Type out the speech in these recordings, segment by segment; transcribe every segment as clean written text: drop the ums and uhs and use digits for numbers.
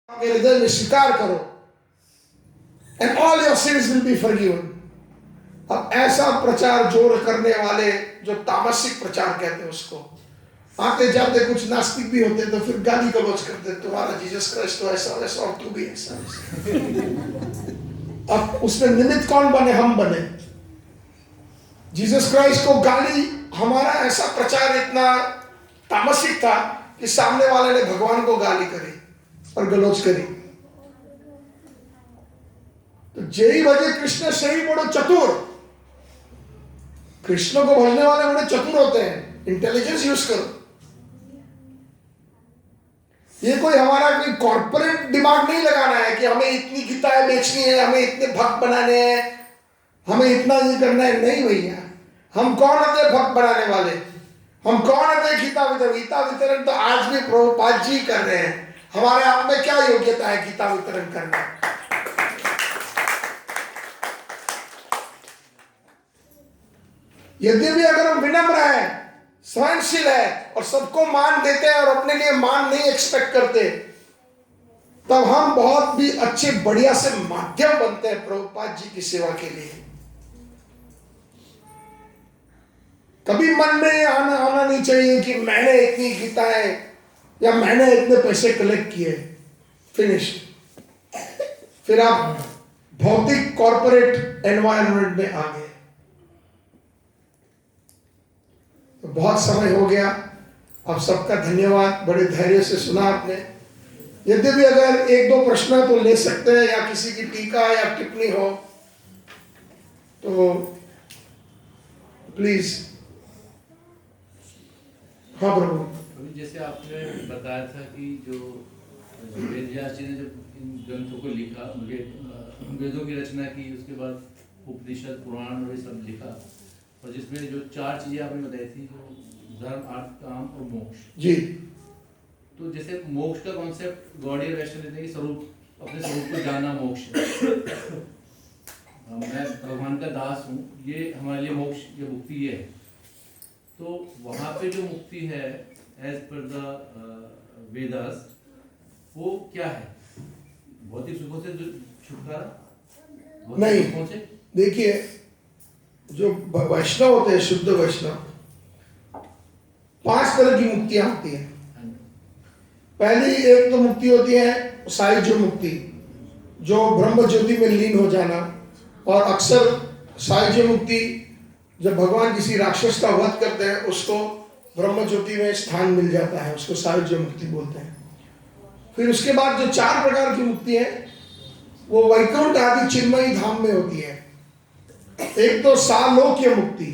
आपके हृदय में स्वीकार करो and all your sins will be forgiven. अब ऐसा प्रचार जोर करने वाले जो तामसिक प्रचार कहते हैं उसको आते जाते कुछ नास्तिक भी होते तो फिर गाली गलौज करते, तुम्हारा जीसस क्राइस्ट तो ऐसा वैसा और तू भी ऐसा। अब उसमें निमित्त कौन बने? हम बने। जीसस क्राइस्ट को गाली, हमारा ऐसा प्रचार इतना तामसिक था कि सामने वाले ने भगवान को गाली करी और गलौज करी। तो जेई भजे कृष्ण सही बड़ो चतुर। कृष्ण को भजने वाले बड़े चतुर होते हैं, इंटेलिजेंस यूज करो। ये कोई हमारा कोई कॉर्पोरेट दिमाग नहीं लगाना है कि हमें इतनी गीताएं बेचनी है, हमें इतने भक्त बनाने हैं, हमें इतना ये करना है। नहीं भैया, हम कौन होते भक्त बनाने वाले? हम कौन होते गीता वितरण? गीता वितरण तो आज भी प्रभुपाद जी कर रहे हैं। हमारे आप में क्या योग्यता है गीता वितरण करना? यद्यपि अगर हम विनम्र हैं, सहनशील है और सबको मान देते हैं और अपने लिए मान नहीं एक्सपेक्ट करते, तब हम बहुत भी अच्छे बढ़िया से माध्यम बनते हैं प्रभुपाद जी की सेवा के लिए। कभी मन में आना नहीं चाहिए कि मैंने इतनी गीताएं या मैंने इतने पैसे कलेक्ट किए, फिनिश्ड। फिर आप भौतिक कॉर्पोरेट एनवायरनमेंट में आ गए। तो बहुत समय हो गया, आप सबका धन्यवाद, बड़े धैर्य से सुना आपने। यद्यपि अगर एक दो प्रश्न तो ले सकते हैं या किसी की टीका या टिप्पणी हो तो प्लीज। हाँ प्रभु। जैसे आपने बताया था कि जो वेद व्यास जी ने जब इन ग्रंथों को लिखा, वेदों की रचना की, उसके बाद उपनिषद पुराण और ये सब लिखा, और जिसमें जो 4 चीजें आपने बताई थी, जो धर्म, अर्थ, काम और मोक्ष जी। तो जैसे मोक्ष का कॉन्सेप्ट गौड़ीय वैष्णव देते हैं कि स्वरूप, अपने स्वरूप को जानना मोक्ष है। मैं भगवान का दास हूँ, ये हमारे लिए मोक्ष, ये मुक्ति ये है। तो वहाँ पे जो मुक्ति है एज पर द वेदास, वो क्या है? भौतिक सुखों से छुटकारा? नहीं, देखिए जो वैष्णव होते हैं, शुद्ध वैष्णव, 5 तरह की मुक्तियां होती हैं। पहली एक तो मुक्ति होती है सायुज्य मुक्ति, जो ब्रह्म ज्योति में लीन हो जाना। और अक्सर सायुज्य मुक्ति जब भगवान किसी राक्षस का वध करते हैं उसको ब्रह्म ज्योति में स्थान मिल जाता है, उसको सायुज्य मुक्ति बोलते हैं। फिर उसके बाद जो 4 प्रकार की मुक्ति है वो वैकुंठ आदि चिन्मयी धाम में होती है। एक तो सालोक्य मुक्ति,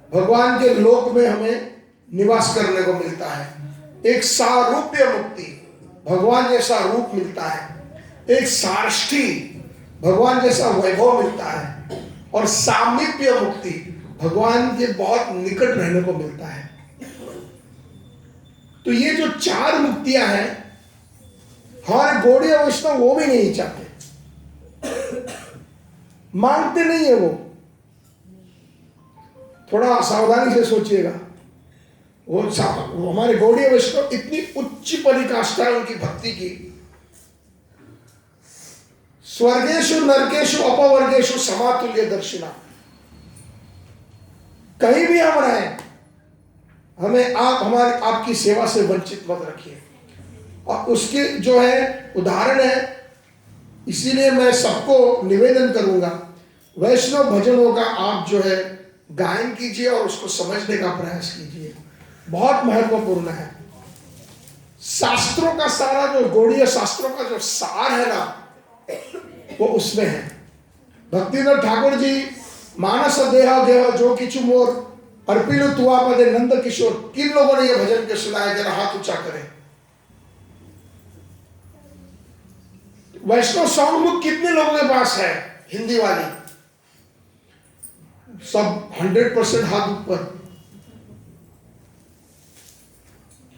भगवान के लोक में हमें निवास करने को मिलता है। एक सारूप्य मुक्ति, भगवान जैसा रूप मिलता है। एक सार्ष्ठी, भगवान जैसा वैभव मिलता है। और सामीप्य मुक्ति, भगवान के बहुत निकट रहने को मिलता है। तो ये जो 4 मुक्तियां हैं, हमारे गौड़ीय वैष्णव वो भी नहीं चाहते, मांगते नहीं है। वो थोड़ा सावधानी से सोचिएगा। वो हमारे गौड़ीय वैष्णव इतनी उच्च परिकाष्ठा है उनकी भक्ति की। स्वर्गेषु नरकेषु अपवर्गेषु समातुल्य दर्शिना। कहीं भी हम रहें, हमें आपकी सेवा से वंचित मत रखिए। और उसके जो है उदाहरण है, इसीलिए मैं सबको निवेदन करूंगा, वैष्णव भजनों का आप जो है गायन कीजिए और उसको समझने का प्रयास कीजिए। बहुत महत्वपूर्ण है। शास्त्रों का सारा, जो गौड़ीय शास्त्रों का जो सार है ना, वो उसमें है। भक्तिनाथ ठाकुर जी मानस देह देह जो किचु मोर अर्पिलु तुआ पदे नंद किशोर, किन लोगों ने ये भजन के सुनाया? जरा हाथ ऊंचा करें। वैष्णव सॉन्ग बुक कितने लोगों के पास है? हिंदी वाली सब 100% हाथ ऊपर।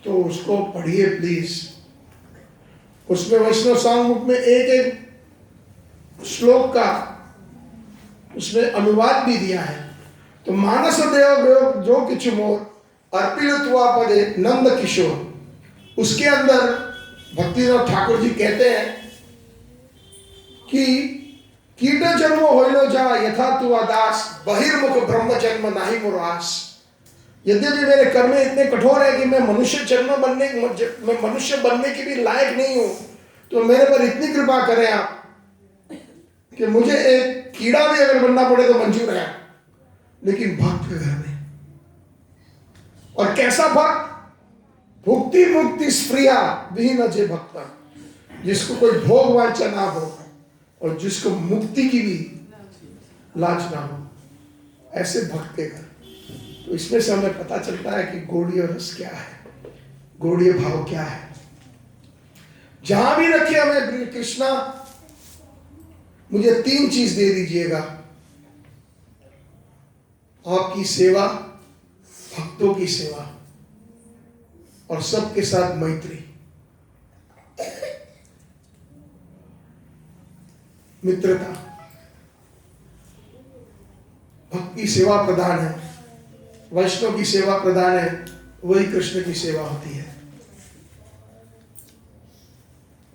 तो उसको पढ़िए प्लीज। उसमें वैष्णव सॉन्ग बुक में एक श्लोक का उसमें अनुवाद भी दिया है। तो मानस देव जो किचु मोर अर्पिल तुआ पदे नंद किशोर, उसके अंदर भक्तिनाथ ठाकुर जी कहते हैं कि कीट जन्म होइलो जा यथा तू अदास बहिर्मुख ब्रह्म जन्म नाही मुरास। यद्यपि मेरे कर्म इतने कठोर है कि मैं मनुष्य बनने की भी लायक नहीं हूं, तो मेरे पर इतनी कृपा करें आप कि मुझे एक कीड़ा भी अगर बनना पड़े तो मंजूर है, लेकिन भक्त के घर में। और कैसा भक्त? भुक्ति मुक्ति स्प्रिया विहीन अजय भक्ता, जिसको कोई भोग वांछा ना हो और जिसको मुक्ति की भी लाज ना हो, ऐसे भक्त के घर। तो इसमें से हमें पता चलता है कि गौड़ीय रस क्या है, गौड़ीय भाव क्या है। जहां भी रखे हमें कृष्णा मुझे 3 चीज दे दीजिएगा, आपकी सेवा, भक्तों की सेवा और सबके साथ मैत्री, मित्रता। भक्त की सेवा प्रधान है, वैष्णव की सेवा प्रधान है, वही कृष्ण की सेवा होती है।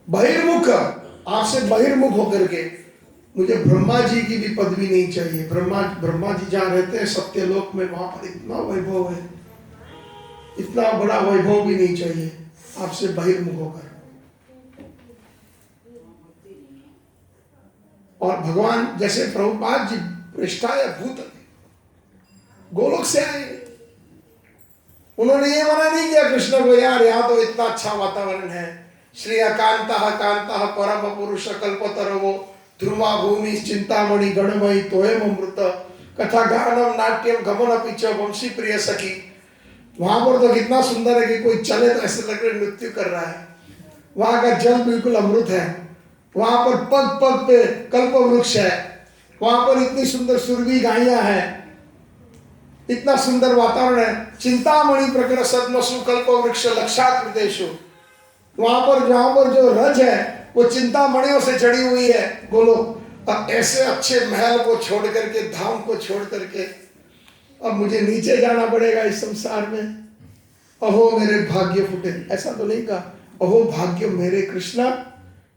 बहिर्मुख, आपसे बहिर्मुख होकर के मुझे ब्रह्मा जी की भी पदवी नहीं चाहिए। ब्रह्मा जी जहां रहते हैं सत्यलोक में, वहां पर इतना वैभव है, इतना बड़ा वैभव भी नहीं चाहिए आपसे बहिर्मुख होकर। और भगवान जैसे प्रभुपाद जी पृष्ठाय भूत गोलोक से आए, उन्होंने ये मना नहीं किया कृष्ण को, यार यहाँ तो इतना अच्छा वातावरण है, श्री अकांता कांता परम पुरुष कल्पतरवो ध्रुवा भूमि चिंतामणि गणमयी तोयम अमृत कथा गानम नाट्यम गमन पिच वंशी प्रिय सखी। वहां पर तो कितना सुंदर है कि कोई चले तो ऐसे लग रहा नृत्य कर रहा है। वहां का जल बिल्कुल अमृत है, वहां पर पग पग पे कल्प वृक्ष है, वहां पर इतनी सुंदर सुरभि गायियां हैं, इतना सुंदर वातावरण है। चिंतामणि प्रकर सदमसु कल्प वृक्ष लक्षात प्रदेशो, वहां पर जो रज है वो चिंतामणियों से जड़ी हुई है गोलोक। अब ऐसे अच्छे महल को छोड़ करके, धाम को छोड़ करके अब मुझे नीचे जाना पड़ेगा इस संसार में। अहो मेरे भाग्य फूटे, ऐसा तो नहीं कहा, अहो भाग्य मेरे कृष्णा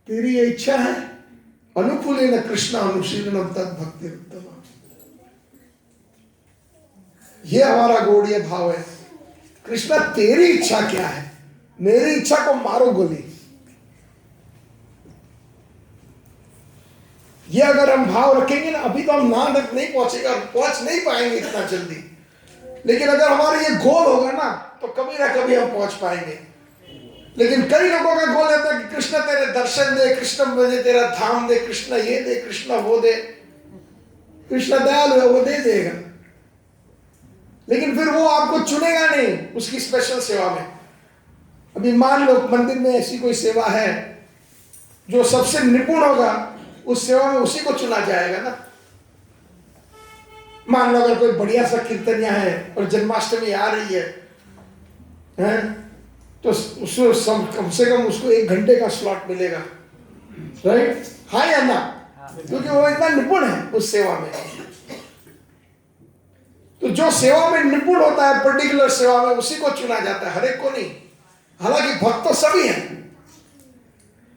तेरी ये इच्छा है, अनुकूलेन कृष्णा अनुशीलनम तद भक्ति उत्तम। ये हमारा गौड़ीय भाव है। कृष्णा तेरी इच्छा क्या है, मेरी इच्छा को मारो गोली। ये अगर हम भाव रखेंगे ना, अभी तो हम नाम तक नहीं पहुंचेगा, पहुंच नहीं पाएंगे इतना जल्दी, लेकिन अगर हमारा ये गोल होगा ना तो कभी ना कभी हम पहुंच पाएंगे। लेकिन कई लोगों का गोल रहता है कि कृष्ण तेरे दर्शन दे, कृष्ण मुझे तेरा धाम दे, कृष्ण ये दे, कृष्ण वो दे। कृष्ण दयालु है, वो दे देगा, लेकिन फिर वो आपको चुनेगा नहीं उसकी स्पेशल सेवा में। अभी मान लो मंदिर में ऐसी कोई सेवा है जो सबसे निपुण होगा, उस सेवा में उसी को चुना जाएगा ना। मान लो अगर कोई बढ़िया सा कीर्तनिया है और जन्माष्टमी आ रही है तो उसको कम से कम उसको 1 घंटे का स्लॉट मिलेगा, राइट? हाँ या ना? क्योंकि वो इतना निपुण है उस सेवा में। तो जो सेवा में निपुण होता है पर्टिकुलर सेवा में, उसी को चुना जाता है, हर एक को नहीं। हालांकि भक्त तो सभी हैं,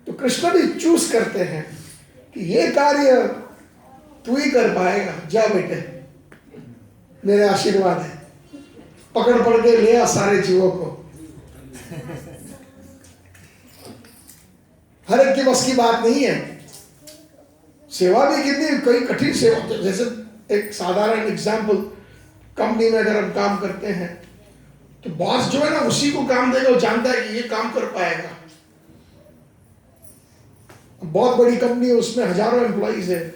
तो कृष्ण भी चूज करते हैं कि ये कार्य तू ही कर पाएगा, जा बेटे, मेरे आशीर्वाद है, पकड़ के ले आ सारे जीवों को। हर एक के बस की बात नहीं है। सेवा भी कितनी कई कठिन सेवा, जैसे एक साधारण एग्जाम्पल, कंपनी में अगर हम काम करते हैं तो बॉस जो है ना उसी को काम देगा, वो जानता है कि ये काम कर पाएगा। बहुत बड़ी कंपनी है, उसमें हजारों एम्प्लॉइज है,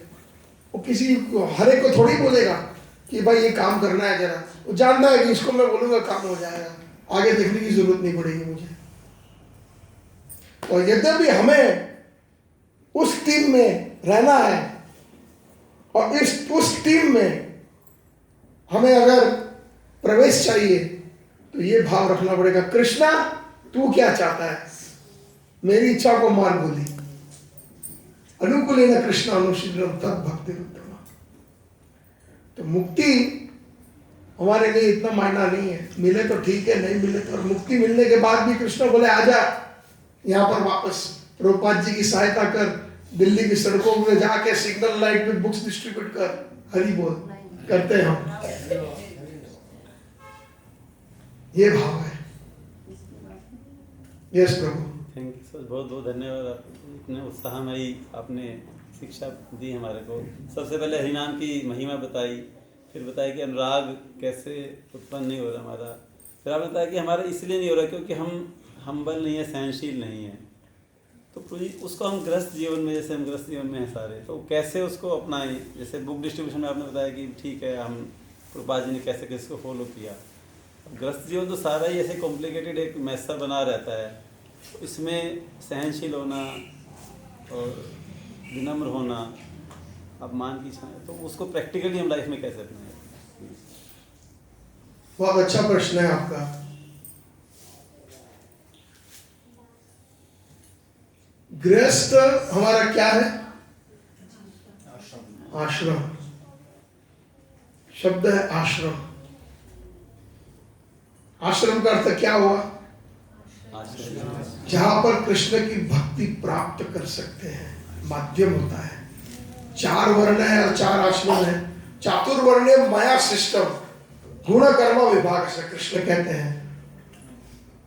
वो किसी हर एक को थोड़ी बोलेगा कि भाई ये काम करना है जरा। वो जानता है कि इसको मैं बोलूंगा काम हो जाएगा, आगे देखने की जरूरत नहीं पड़ेगी मुझे। और यद्यपि हमें उस टीम में रहना है और उस टीम में हमें अगर प्रवेश चाहिए तो ये भाव रखना पड़ेगा, कृष्णा तू क्या चाहता है, मेरी इच्छा को मान बोली। अनुकूलेन कृष्ण अनुशीलनम तद भक्ति उत्तम। तो मुक्ति हमारे लिए इतना मायना नहीं है, मिले तो ठीक है, नहीं मिले तो। और मुक्ति मिलने के बाद भी कृष्ण बोले आजा, यहाँ पर वापस प्रभुपाद जी की सहायता कर, दिल्ली की सड़कों में जाके सिग्नल लाइट पे बुक्स डिस्ट्रीब्यूट कर, हरि बोल करते हैं हम। ये भाव है। Yes Prabhu. Thank you sir, बहुत बहुत धन्यवाद। आप इतने उत्साहमयी आपने शिक्षा दी हमारे को। सबसे पहले हरिनाम की महिमा बताई, फिर बताया कि अनुराग कैसे उत्पन्न नहीं हो रहा हमारा, फिर आपने बताया कि हमारा इसलिए नहीं हो रहा क्योंकि हम हम्बल नहीं है, सहनशील नहीं है। तो पूरी उसको हम ग्रस्त जीवन में, जैसे हम ग्रस्त जीवन में हैं सारे, तो कैसे उसको अपनाएं। जैसे बुक डिस्ट्रीब्यूशन में आपने बताया कि ठीक है, हम प्रभुपाद जी ने कैसे कैसे इसको फॉलो किया। ग्रस्त जीवन तो सारा ही ऐसे कॉम्प्लिकेटेड एक मैसा बना रहता है, इसमें सहनशील होना और विनम्र होना, अपमान की छाया, तो उसको प्रैक्टिकली हम लाइफ में कैसे अपनाएं। बहुत अच्छा प्रश्न है आपका। गृहस्थ हमारा क्या है? आश्रम। शब्द है आश्रम। आश्रम का अर्थ क्या हुआ? जहां पर कृष्ण की भक्ति प्राप्त कर सकते हैं, माध्यम होता है। 4 वर्ण है और 4 आश्रम है। चातुर्वर्ण्य माया सिस्टम, गुण कर्म विभाग से कृष्ण कहते हैं।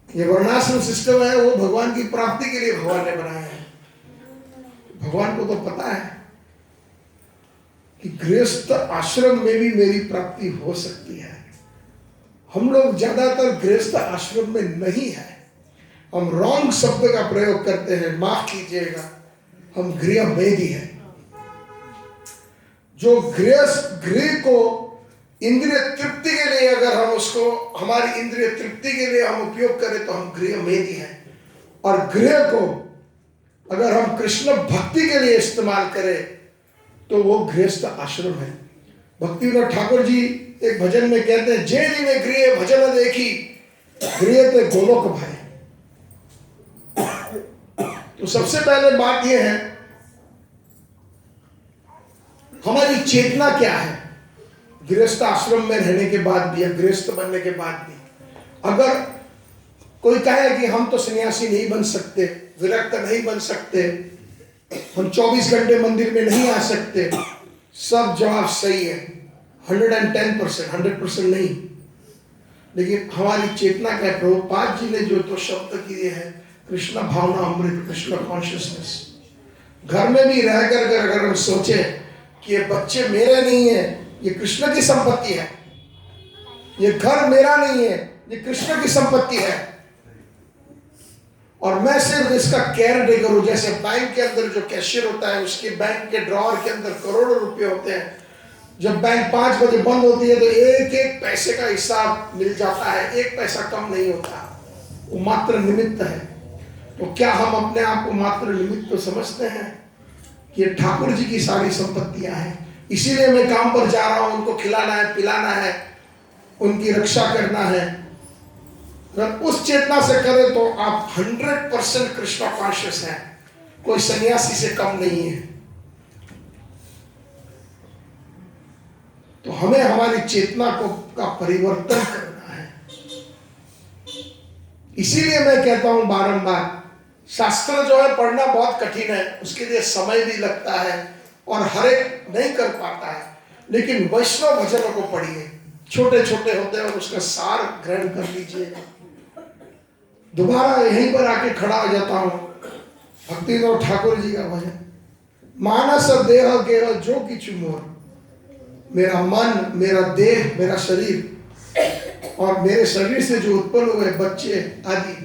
ये वर्णाश्रम सिस्टम है, वो भगवान की प्राप्ति के लिए भगवान ने बनाया है। भगवान को तो पता है कि गृहस्थ आश्रम में भी मेरी प्राप्ति हो सकती है। हम लोग ज्यादातर गृहस्थ आश्रम में नहीं है, हम रॉन्ग शब्द का प्रयोग करते हैं, माफ कीजिएगा, हम गृह वेदी है। जो गृह को इंद्रिय तृप्ति के लिए, अगर हम उसको हमारी इंद्रिय तृप्ति के लिए हम उपयोग करें तो हम गृह वेदी है। और गृह को अगर हम कृष्ण भक्ति के लिए इस्तेमाल करें तो वो गृहस्थ आश्रम है। भक्ति विनोद ठाकुर जी एक भजन में कहते हैं, जे ने गृह भजन देखी, गृह ते गोलोक भाई। तो सबसे पहले बात यह है, हमारी चेतना क्या है गृहस्थ आश्रम में रहने के बाद भी या गृहस्थ बनने के बाद भी। अगर कोई कहे कि हम तो सन्यासी नहीं बन सकते, विरक्त नहीं बन सकते, हम 24 घंटे मंदिर में नहीं आ सकते, सब जवाब सही है, 110%, 100% नहीं। लेकिन हमारी चेतना क्या है? प्रभुपाद जी ने जो तो शब्द किए हैं, कृष्ण भावना अमृत, कृष्ण कॉन्शियसनेस। घर में भी रह कर अगर हम सोचे कि ये बच्चे मेरे नहीं है, ये कृष्ण की संपत्ति है, ये घर मेरा नहीं है, ये कृष्ण की संपत्ति है, और मैं सिर्फ इसका केयर टेकर हूं। जैसे बैंक के अंदर जो कैशियर होता है, उसके बैंक के ड्रॉअर के अंदर करोड़ों रुपए होते हैं, जब बैंक 5 बजे बंद होती है तो एक एक पैसे का हिसाब मिल जाता है, एक पैसा कम नहीं होता, वो मात्र निमित्त है। तो क्या हम अपने आप को मात्र निमित्त तो समझते हैं कि ये ठाकुर जी की सारी संपत्तियां हैं, इसीलिए मैं काम पर जा रहा हूं, उनको खिलाना है, पिलाना है, उनकी रक्षा करना है। अगर उस चेतना से करें तो आप 100% कृष्ण कॉन्शियस हैं, कोई सन्यासी से कम नहीं है। तो हमें हमारी चेतना को का परिवर्तन करना है। इसीलिए मैं कहता हूं बारंबार, शास्त्र जो है पढ़ना बहुत कठिन है, उसके लिए समय भी लगता है और हर एक नहीं कर पाता है। लेकिन वैष्णव भजनों को पढ़िए, छोटे छोटे होते हैं, और उसका सार ग्रहण कर लीजिएगा। दोबारा यहीं पर आके खड़ा हो जाता हूं, भक्ति विनोद ठाकुर जी का भजन, मानस देह के जो किछु मोर, मेरा मन, मेरा देह, मेरा शरीर और मेरे शरीर से जो उत्पन्न हुए बच्चे आदि,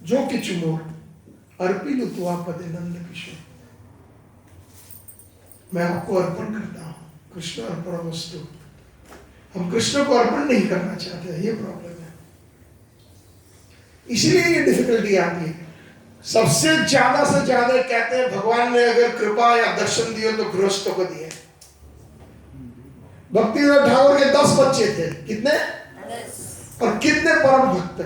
जो किछु मोर अर्पिलु तुआ पदे नंद किशोर, मैं आपको अर्पण करता हूं। कृष्ण अर्पण वस्तु। हम कृष्ण को अर्पण नहीं करना चाहते, ये प्रॉब्लम है। इसीलिए ये डिफिकल्टी आती है। सबसे ज्यादा से ज्यादा कहते हैं भगवान ने अगर कृपा या दर्शन दिए तो गृहस्थों को दिए। भक्ति विनोद ठाकुर के 10 बच्चे थे, कितने? 10। और कितने परम भक्त।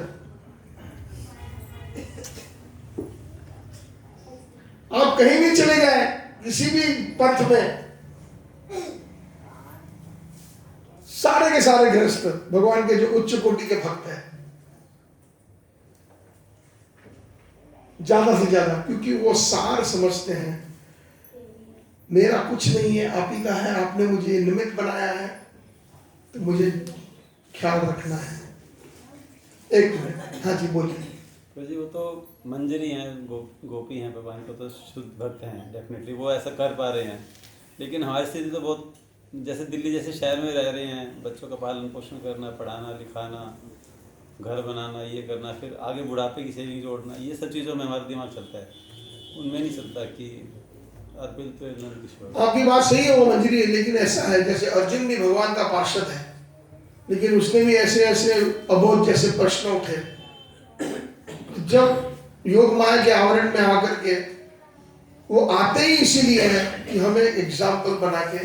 आप कहीं भी चले जाए, किसी भी पंथ में, सारे के सारे गृहस्थ भगवान के जो उच्च कोटि के भक्त हैं। ज्यादा से ज्यादा, क्योंकि वो सार समझते हैं मेरा कुछ नहीं है, आप ही का है, आपने मुझे निमित्त बनाया है, तो मुझे ख्याल रखना है। एक मिनट, हाँ जी बोलिए। तो जी वो तो मंजरी हैं, गोपी हैं, भगवान को तो शुद्ध भक्त हैं, डेफिनेटली वो ऐसा कर पा रहे हैं। लेकिन हमारी स्थिति तो बहुत, जैसे दिल्ली जैसे शहर में रह रहे हैं, बच्चों का पालन पोषण करना, पढ़ाना लिखाना, घर बनाना, ये करना, फिर आगे बुढ़ापे की सेविंग जोड़ना, ये सब चीज़ों में हमारा दिमाग चलता है, उनमें नहीं चलता कि अर्पिल तो नंद किशोर। आपकी बात सही है, वो मंजरी है, लेकिन ऐसा है जैसे अर्जुन भी भगवान का पार्षद है, लेकिन उसने भी ऐसे ऐसे अबोध जैसे प्रश्न उठे। जब योग माया के आवरण में आकर के वो आते ही इसीलिए है कि हमें एग्जाम्पल बना के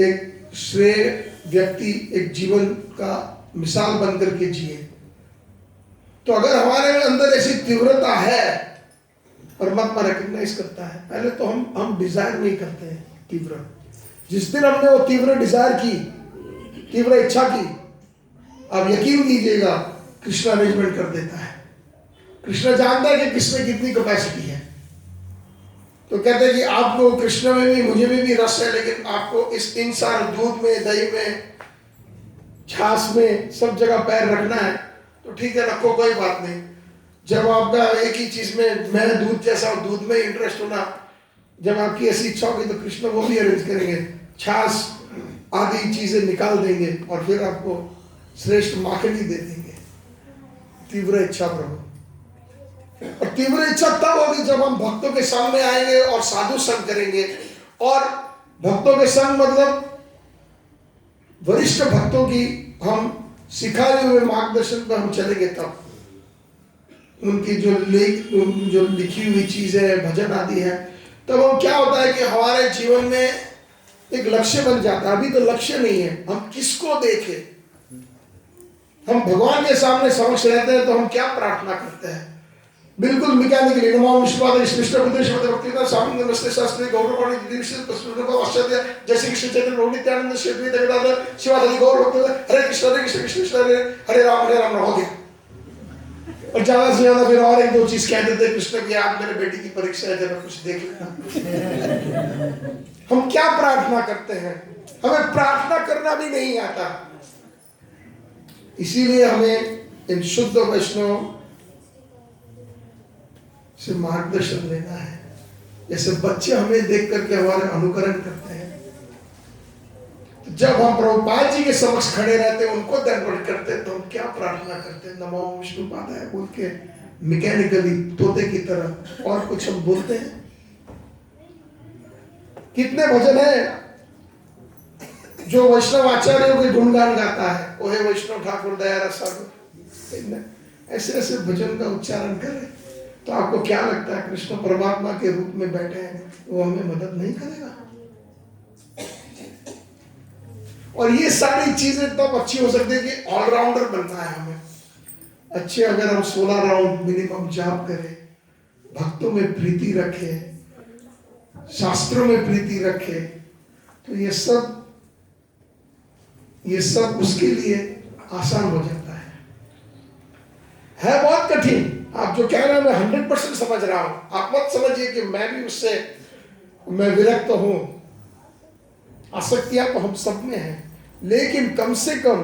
एक श्रेय व्यक्ति, एक जीवन का मिसाल बन करके जिए। तो अगर हमारे अंदर ऐसी तीव्रता है, परमात्मा रिकॉग्नाइज करता है। पहले तो हम डिजायर नहीं करते हैं तीव्र, जिस दिन हमने वो तीव्र डिजायर की, तीव्र इच्छा की, आप यकीन कीजिएगा कृष्ण अरेंजमेंट कर देता है। कृष्ण जानता है कि किसमें कितनी कैपेसिटी है। तो कहते हैं कि आपको कृष्ण में भी मुझे में भी रस है, लेकिन आपको इस इन सारे दूध में, दही में, छाछ में, सब जगह पैर रखना है तो ठीक है, रखो, कोई बात नहीं। जब आपका एक ही चीज में, मैं दूध जैसा दूध में इंटरेस्ट होना, जब आपकी ऐसी इच्छा होगी तो कृष्ण वो भी अरेंज करेंगे, छाछ आदि चीजें निकाल देंगे और फिर आपको श्रेष्ठ माखनी दे देंगे। तीव्र इच्छा प्रभु। और तीव्र इच्छा तब होगी जब हम भक्तों के सामने आएंगे और साधु संग करेंगे। और भक्तों के संग मतलब वरिष्ठ भक्तों की हम सिखाए हुए मार्गदर्शन पर हम चलेंगे, तब उनकी जो लिखी हुई चीजें, भजन आदि है, तब हम क्या होता है कि हमारे जीवन में एक लक्ष्य बन जाता है। अभी तो लक्ष्य नहीं है, हम किसको देखें। हम भगवान के सामने समक्ष रहते हैं तो हम क्या प्रार्थना करते हैं, बिल्कुल मैकेनिकली। नमो विष्णुपाद कृष्ण प्रदेश भक्तिवेदांत स्वामी नमस्ते शास्त्री गौरवाणी आश्चर्य जय श्री कृष्ण चैतन्य प्रभु नित्यानंद श्री अद्वैत गदाधर शिवादि गौर भक्त हरे कृष्ण कृष्ण कृष्ण हरे राम हो गया। और ज्यादा से ज्यादा फिर और एक दो चीज कह देते कृष्ण की, आप मेरे बेटी की परीक्षा है, जरा कुछ देख लेना। हम क्या प्रार्थना करते हैं, हमें प्रार्थना करना भी नहीं आता। इसीलिए हमें इन शुद्ध वैष्णव से मार्गदर्शन लेना है। जैसे बच्चे हमें देख करके हमारे अनुकरण करते हैं, तो जब हम प्रभुपाद जी के समक्ष खड़े रहते हैं, उनको दंडवत करते हैं, तो हम क्या प्रार्थना करते हैं, नमो विष्णुपादाय बोल के मैकेनिकली तोते की तरह। और कुछ हम बोलते हैं? कितने भजन है जो वैष्णव आचार्यों के गुणगान गाता है, ओहे वैष्णव ठाकुर दया रसागुर, ऐसे ऐसे भजन का उच्चारण करें, तो आपको क्या लगता है कृष्ण परमात्मा के रूप में बैठे हैं, वो हमें मदद नहीं करेगा? और ये सारी चीजें तब अच्छी हो सकती है कि ऑलराउंडर बनना है हमें। अच्छे अगर हम 16 राउंड मिनिमम जाप करें, भक्तों में प्रीति रखें, शास्त्रों में प्रीति रखें, तो ये सब उसके लिए आसान हो जाता है बहुत कठिन। आप जो कह रहे हैं मैं 100% समझ रहा हूं। आप मत समझिए कि मैं भी उससे मैं विरक्त हूं। आसक्तियां तो हम सब में है, लेकिन कम से कम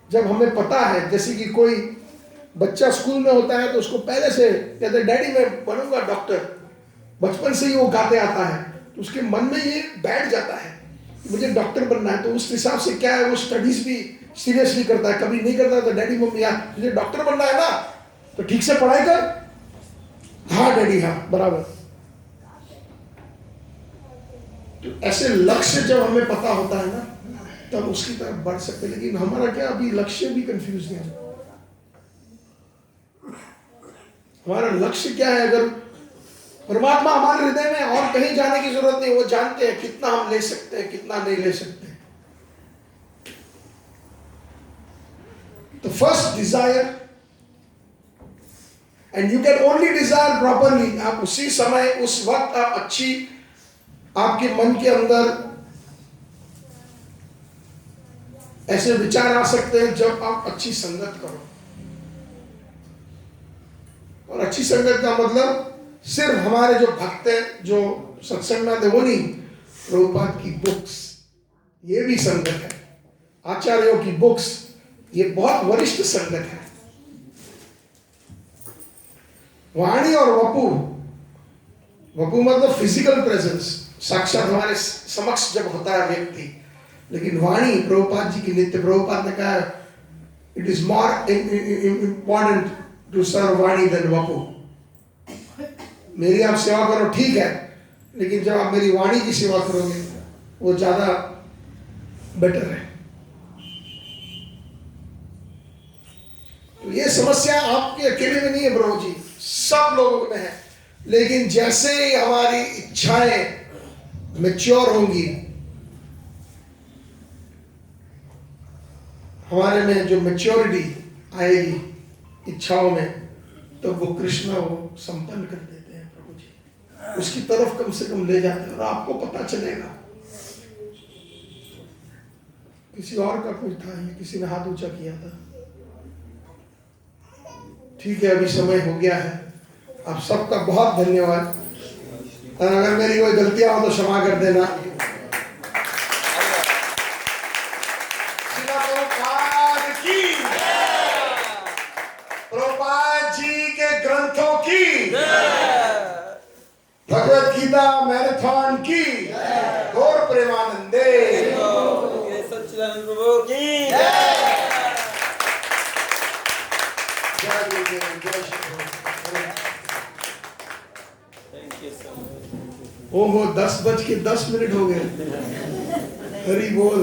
जब हमें पता है, जैसे कि कोई बच्चा स्कूल में होता है तो उसको पहले से कहते डैडी मैं बनूंगा डॉक्टर, बचपन से ही वो गाते आता है, तो उसके मन में ये बैठ जाता है मुझे डॉक्टर बनना है। तो उस हिसाब से क्या है, वो स्टडीज भी सीरियसली करता है। कभी नहीं करता तो डैडी मम्मी यार तुझे डॉक्टर बनना है ना, तो ठीक से पढ़ाई कर। हाँ डैडी हाँ बराबर। तो ऐसे लक्ष्य जब हमें पता होता है ना, तब उसकी तरफ बढ़ सकते। लेकिन हमारा क्या, अभी लक्ष्य भी कंफ्यूज है। हमारा लक्ष्य क्या है? अगर परमात्मा हमारे हृदय में, और कहीं जाने की जरूरत नहीं, वो जानते हैं कितना हम ले सकते हैं, कितना नहीं ले सकते। तो first Dzire, and you can only desire properly. आप उसी समय उस वक्त आप अच्छी, आपके मन के अंदर ऐसे विचार आ सकते हैं जब आप अच्छी संगत करो। और अच्छी संगत का मतलब सिर्फ हमारे जो भक्त हैं, जो सत्संग में आते वो नहीं, प्रभुपाद की बुक्स ये भी संगत है, आचार्यों की बुक्स ये बहुत वरिष्ठ संगत है। वाणी और वपु, वपु मतलब फिजिकल प्रेजेंस, साक्षात हमारे समक्ष जब होता है व्यक्ति, लेकिन वाणी प्रभुपाद जी की नित्य, प्रभुपाद ने कहा it is more important to serve वाणी देन वपु। मेरी आप सेवा करो ठीक है, लेकिन जब आप मेरी वाणी की सेवा करोगे वो ज्यादा बेटर है। तो ये समस्या आपके अकेले में नहीं है प्रभु जी, सब लोगों में है। लेकिन जैसे ही हमारी इच्छाएं मैच्योर होंगी, हमारे में जो मैच्योरिटी आएगी इच्छाओं में, तो वो कृष्ण वो संपन्न कर देते हैं प्रभु जी, उसकी तरफ कम से कम ले जाते हैं। और आपको पता चलेगा, किसी और का कोई था, ये किसी ने हाथ ऊंचा किया था। ठीक है, अभी समय हो गया है। आप सबका बहुत धन्यवाद, और अगर मेरी कोई गलतियां हो तो क्षमा कर देना। प्रभुपाद की, प्रभुपाद जी के ग्रंथों की, भगवत गीता मैराथन की, गौर प्रेमानंदे, सच्चिदानंद प्रभु की ओहो 10:10 हो गए। हरि बोल।